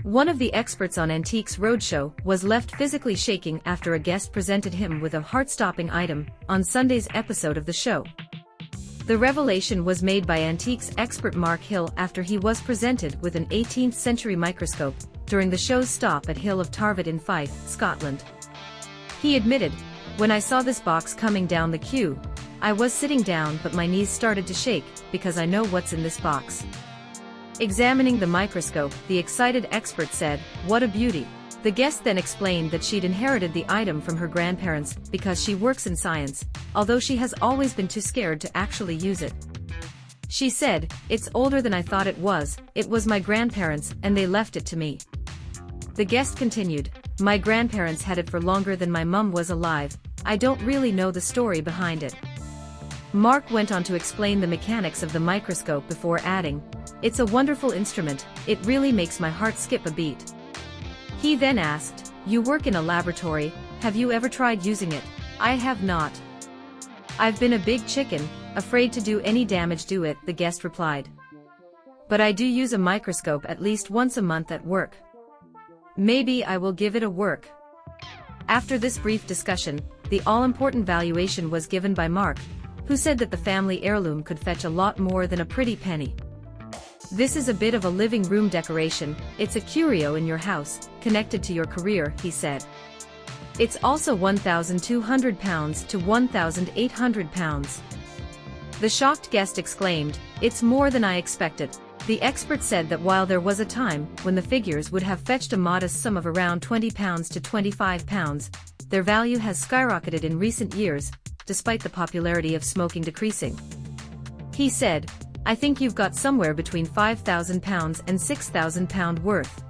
One of the experts on Antiques Roadshow was left physically shaking after a guest presented him with a heart-stopping item on Sunday's episode of the show. The revelation was made by antiques expert Mark Hill after he was presented with an 18th-century microscope during the show's stop at Hill of Tarvet in Fife, Scotland. He admitted, "When I saw this box coming down the queue, I was sitting down but my knees started to shake because I know what's in this box." Examining the microscope, the excited expert said, "What a beauty." The guest then explained that she'd inherited the item from her grandparents because she works in science, although she has always been too scared to actually use it. She said, "It's older than I thought it was my grandparents and they left it to me." The guest continued, "My grandparents had it for longer than my mum was alive. I don't really know the story behind it." Mark went on to explain the mechanics of the microscope before adding, "It's a wonderful instrument, it really makes my heart skip a beat." He then asked, "You work in a laboratory, have you ever tried using it?" "I have not. I've been a big chicken, afraid to do any damage to it," the guest replied. "But I do use a microscope at least once a month at work. Maybe I will give it a whirk." After this brief discussion, the all-important valuation was given by Mark, who said that the family heirloom could fetch a lot more than a pretty penny. "This is a bit of a living room decoration, it's a curio in your house, connected to your career," he said. "It's also £1,200 to £1,800. The shocked guest exclaimed, "It's more than I expected." The expert said that while there was a time when the figures would have fetched a modest sum of around £20 to £25, their value has skyrocketed in recent years, despite the popularity of smoking decreasing. He said, "I think you've got somewhere between £5,000 and £6,000 worth."